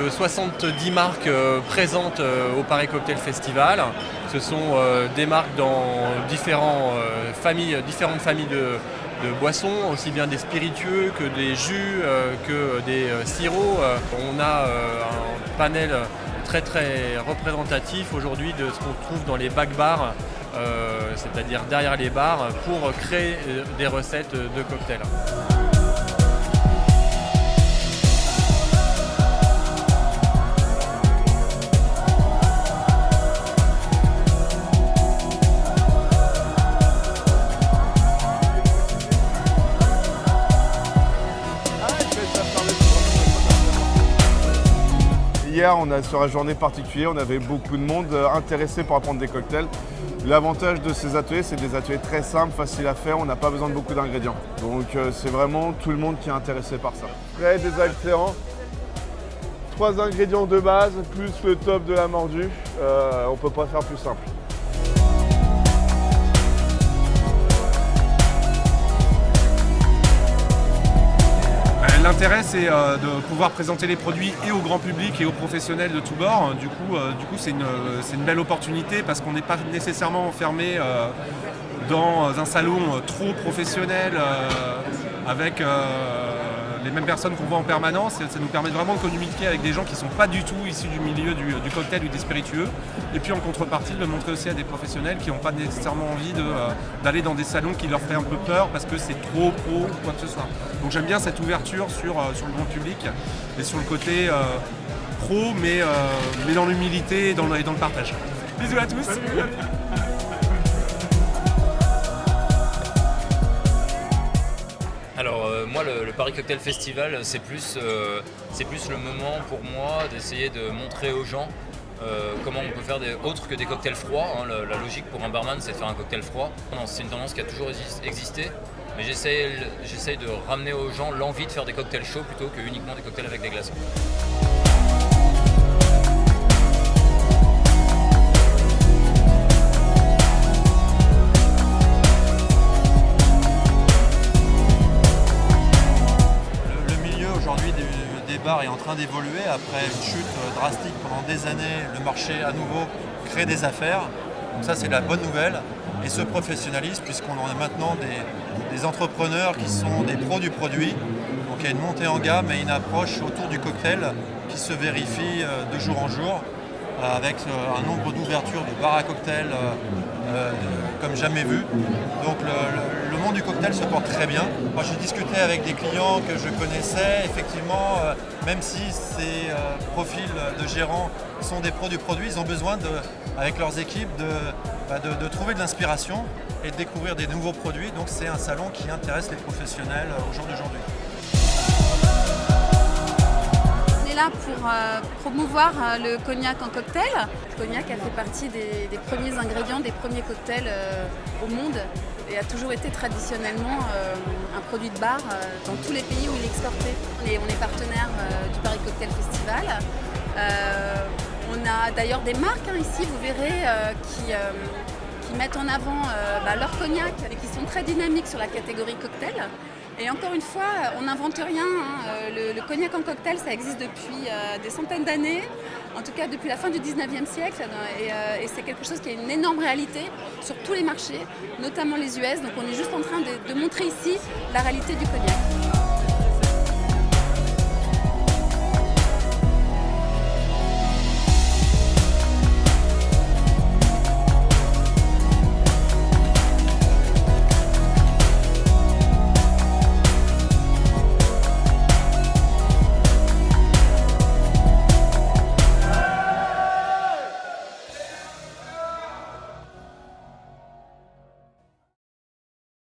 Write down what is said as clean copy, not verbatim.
de 70 marques présentes au Paris Cocktail Festival. Ce sont des marques dans différentes familles de boissons, aussi bien des spiritueux que des jus, que des sirops. On a un panel très très représentatif aujourd'hui de ce qu'on trouve dans les back-bars, c'est-à-dire derrière les bars, pour créer des recettes de cocktails. Hier, sur la journée particulière, on avait beaucoup de monde intéressé pour apprendre des cocktails. L'avantage de ces ateliers, c'est des ateliers très simples, faciles à faire, on n'a pas besoin de beaucoup d'ingrédients. Donc c'est vraiment tout le monde qui est intéressé par ça. Prêt, désaltérant, 3 ingrédients de base, plus le top de la mordue, on ne peut pas faire plus simple. L'intérêt, c'est de pouvoir présenter les produits et au grand public et aux professionnels de tous bords. Du coup, c'est une belle opportunité parce qu'on n'est pas nécessairement enfermé dans un salon trop professionnel avec les mêmes personnes qu'on voit en permanence. Ça nous permet vraiment de communiquer avec des gens qui ne sont pas du tout issus du milieu du cocktail ou des spiritueux. Et puis en contrepartie, de le montrer aussi à des professionnels qui n'ont pas nécessairement envie d'aller dans des salons qui leur feraient un peu peur parce que c'est trop pro ou quoi que ce soit. Donc j'aime bien cette ouverture sur le grand public et sur le côté pro, mais dans l'humilité et dans le partage. Bisous à tous. Alors moi le Paris Cocktail Festival c'est plus le moment pour moi d'essayer de montrer aux gens comment on peut faire autre que des cocktails froids. La logique pour un barman c'est de faire un cocktail froid. C'est une tendance qui a toujours existé, mais j'essaye de ramener aux gens l'envie de faire des cocktails chauds plutôt que uniquement des cocktails avec des glaçons. Des bars est en train d'évoluer après une chute drastique pendant des années. Le marché à nouveau crée des affaires. Donc ça c'est la bonne nouvelle et se professionnalise puisqu'on a maintenant des entrepreneurs qui sont des pros du produit. Donc il y a une montée en gamme et une approche autour du cocktail qui se vérifie de jour en jour avec un nombre d'ouvertures de bars à cocktail comme jamais vu. Donc le monde du cocktail se porte très bien. Moi j'ai discuté avec des clients que je connaissais, effectivement, même si ces profils de gérants sont des pros du produit, ils ont besoin, avec leurs équipes, de trouver de l'inspiration et de découvrir des nouveaux produits. Donc c'est un salon qui intéresse les professionnels au jour d'aujourd'hui. On est là pour promouvoir le cognac en cocktail. Le cognac a fait partie des premiers ingrédients, des premiers cocktails au monde et a toujours été traditionnellement un produit de bar dans tous les pays où il est exporté. On est partenaire du Paris Cocktail Festival. On a d'ailleurs des marques ici, vous verrez, qui mettent en avant leur cognac et qui sont très dynamiques sur la catégorie cocktail. Et encore une fois, on n'invente rien. Le cognac en cocktail, ça existe depuis des centaines d'années, en tout cas depuis la fin du 19e siècle. Et c'est quelque chose qui a une énorme réalité sur tous les marchés, notamment les US. Donc on est juste en train de montrer ici la réalité du cognac.